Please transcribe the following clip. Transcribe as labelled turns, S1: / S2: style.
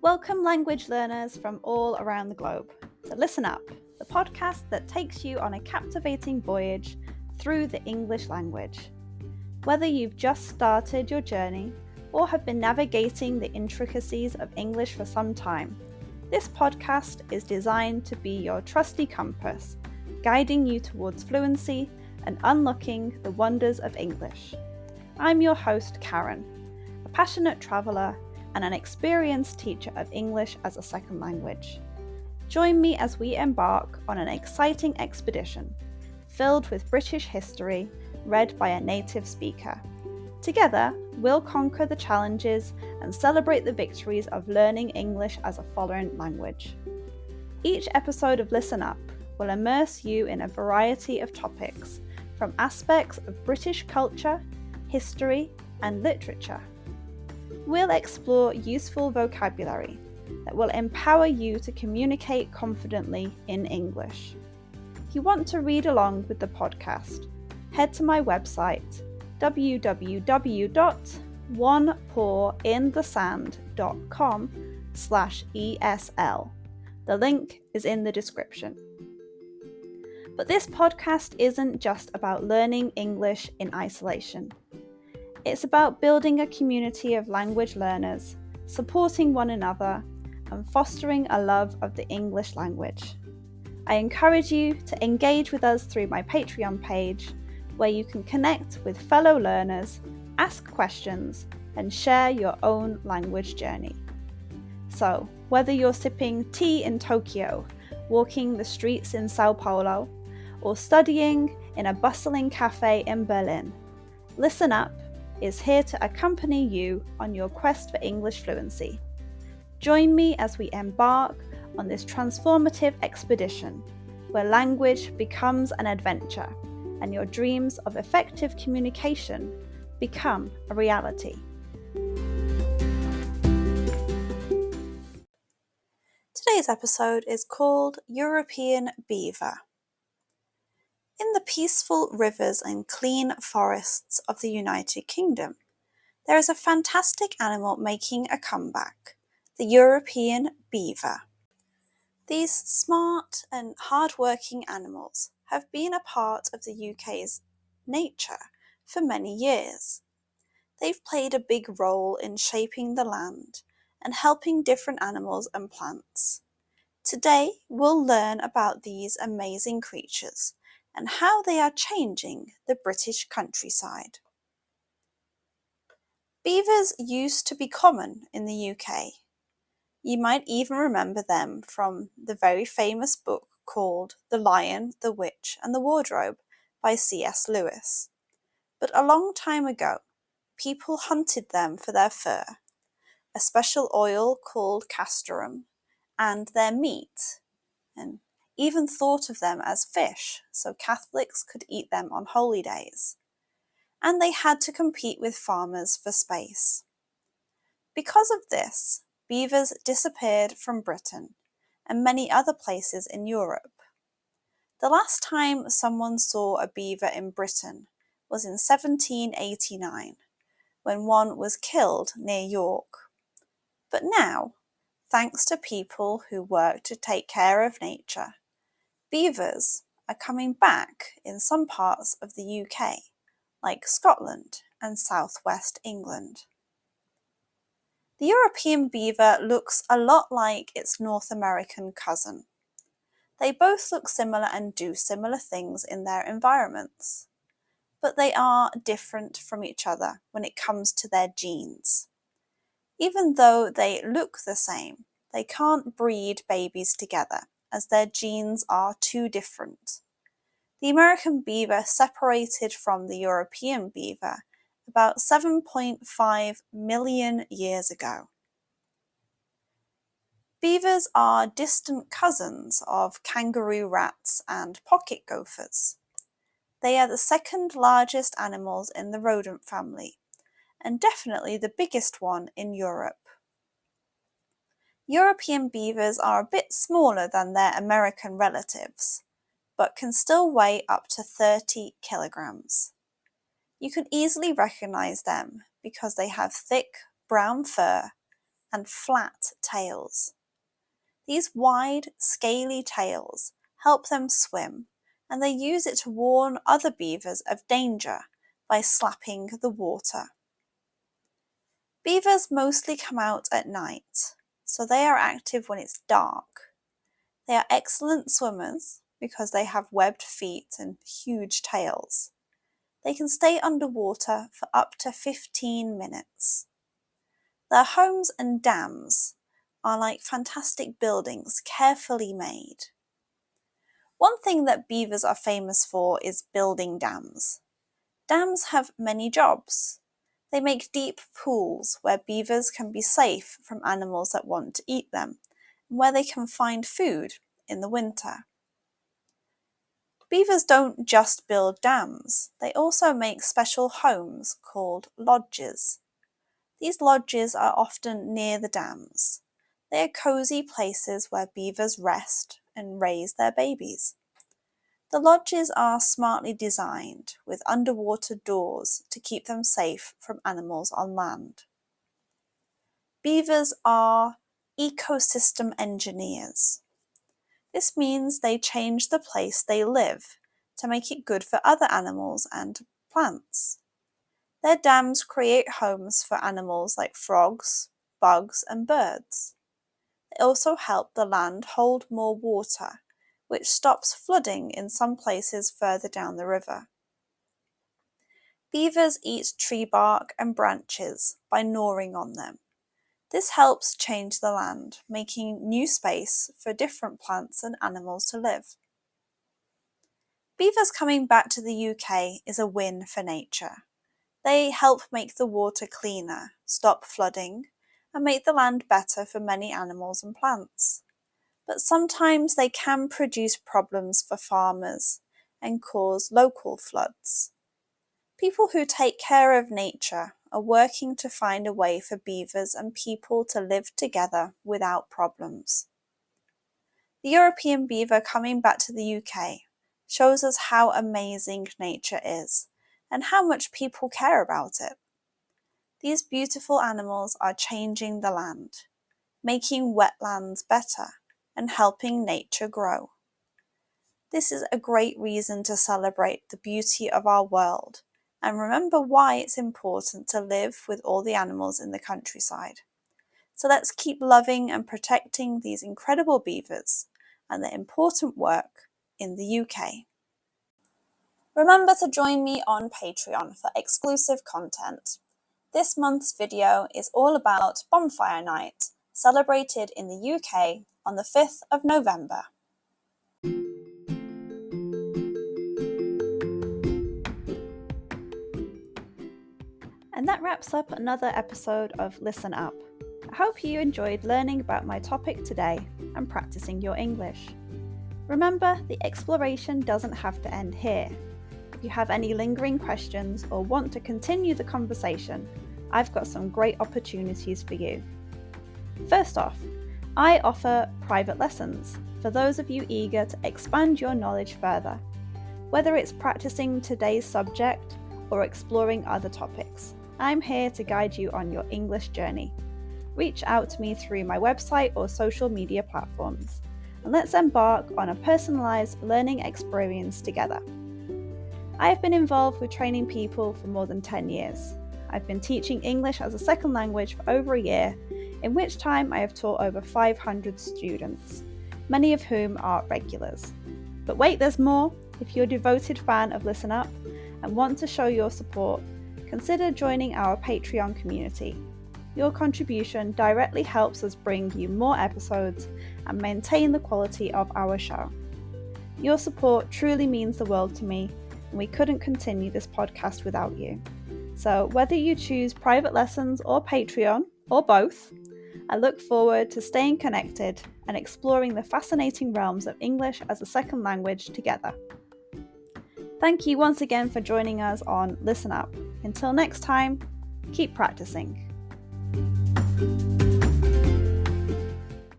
S1: Welcome language learners from all around the globe to Listen Up, the podcast that takes you on a captivating voyage through the English language. Whether you've just started your journey or have been navigating the intricacies of English for some time, this podcast is designed to be your trusty compass, guiding you towards fluency and unlocking the wonders of English. I'm your host, Karen, a passionate traveller and an experienced teacher of English as a second language. Join me as we embark on an exciting expedition filled with British history read by a native speaker. Together, we'll conquer the challenges and celebrate the victories of learning English as a foreign language. Each episode of Listen Up will immerse you in a variety of topics, from aspects of British culture, history, and literature. We'll explore useful vocabulary that will empower you to communicate confidently in English. If you want to read along with the podcast, head to my website www.onepawinthesand.com/ESL. The link is in the description. But this podcast isn't just about learning English in isolation. It's about building a community of language learners, supporting one another, and fostering a love of the English language. I encourage you to engage with us through my Patreon page, where you can connect with fellow learners, ask questions, and share your own language journey. So, whether you're sipping tea in Tokyo, walking the streets in Sao Paulo, or studying in a bustling cafe in Berlin, Listen Up is here to accompany you on your quest for English fluency. Join me as we embark on this transformative expedition, where language becomes an adventure and your dreams of effective communication become a reality. Today's episode is called European Beaver. In the peaceful rivers and clean forests of the United Kingdom, there is a fantastic animal making a comeback, the European beaver. These smart and hard-working animals have been a part of the UK's nature for many years. They've played a big role in shaping the land and helping different animals and plants. Today, we'll learn about these amazing creatures and how they are changing the British countryside. Beavers used to be common in the UK. You might even remember them from the very famous book called The Lion, the Witch and the Wardrobe by C.S. Lewis. But a long time ago, people hunted them for their fur, a special oil called castoreum, and their meat, and even thought of them as fish so Catholics could eat them on holy days. And they had to compete with farmers for space. Because of this, beavers disappeared from Britain and many other places in Europe. The last time someone saw a beaver in Britain was in 1789, when one was killed near York. But now, thanks to people who work to take care of nature, beavers are coming back in some parts of the UK, like Scotland and southwest England. The European beaver looks a lot like its North American cousin. They both look similar and do similar things in their environments, but they are different from each other when it comes to their genes. Even though they look the same, they can't breed babies together, as their genes are too different. The American beaver separated from the European beaver about 7.5 million years ago. Beavers are distant cousins of kangaroo rats and pocket gophers. They are the second largest animals in the rodent family, and definitely the biggest one in Europe. European beavers are a bit smaller than their American relatives, but can still weigh up to 30 kilograms. You can easily recognize them because they have thick brown fur and flat tails. These wide, scaly tails help them swim, and they use it to warn other beavers of danger by slapping the water. Beavers mostly come out at night, so they are active when it's dark. They are excellent swimmers because they have webbed feet and huge tails. They can stay underwater for up to 15 minutes. Their homes and dams are like fantastic buildings carefully made. One thing that beavers are famous for is building dams. Dams have many jobs. They make deep pools where beavers can be safe from animals that want to eat them, and where they can find food in the winter. Beavers don't just build dams, they also make special homes called lodges. These lodges are often near the dams. They are cozy places where beavers rest and raise their babies. The lodges are smartly designed with underwater doors to keep them safe from animals on land. Beavers are ecosystem engineers. This means they change the place they live to make it good for other animals and plants. Their dams create homes for animals like frogs, bugs, and birds. They also help the land hold more water, which stops flooding in some places further down the river. Beavers eat tree bark and branches by gnawing on them. This helps change the land, making new space for different plants and animals to live. Beavers coming back to the UK is a win for nature. They help make the water cleaner, stop flooding, and make the land better for many animals and plants. But sometimes they can produce problems for farmers and cause local floods. People who take care of nature are working to find a way for beavers and people to live together without problems. The European beaver coming back to the UK shows us how amazing nature is and how much people care about it. These beautiful animals are changing the land, making wetlands better and helping nature grow. This is a great reason to celebrate the beauty of our world and remember why it's important to live with all the animals in the countryside. So let's keep loving and protecting these incredible beavers and their important work in the UK. Remember to join me on Patreon for exclusive content. This month's video is all about Bonfire Night, celebrated in the UK on the 5th of November. And that wraps up another episode of Listen Up. I hope you enjoyed learning about my topic today and practicing your English. Remember, the exploration doesn't have to end here. If you have any lingering questions or want to continue the conversation, I've got some great opportunities for you. First off, I offer private lessons for those of you eager to expand your knowledge further, whether it's practicing today's subject or exploring other topics. I'm here to guide you on your English journey. Reach out to me through my website or social media platforms, and let's embark on a personalised learning experience together. I have been involved with training people for more than 10 years. I've been teaching English as a second language for over a year, in which time I have taught over 500 students, many of whom are regulars. But wait, there's more. If you're a devoted fan of Listen Up and want to show your support, consider joining our Patreon community. Your contribution directly helps us bring you more episodes and maintain the quality of our show. Your support truly means the world to me, and we couldn't continue this podcast without you. So whether you choose private lessons or Patreon, or both, I look forward to staying connected and exploring the fascinating realms of English as a second language together. Thank you once again for joining us on Listen Up. Until next time, keep practicing.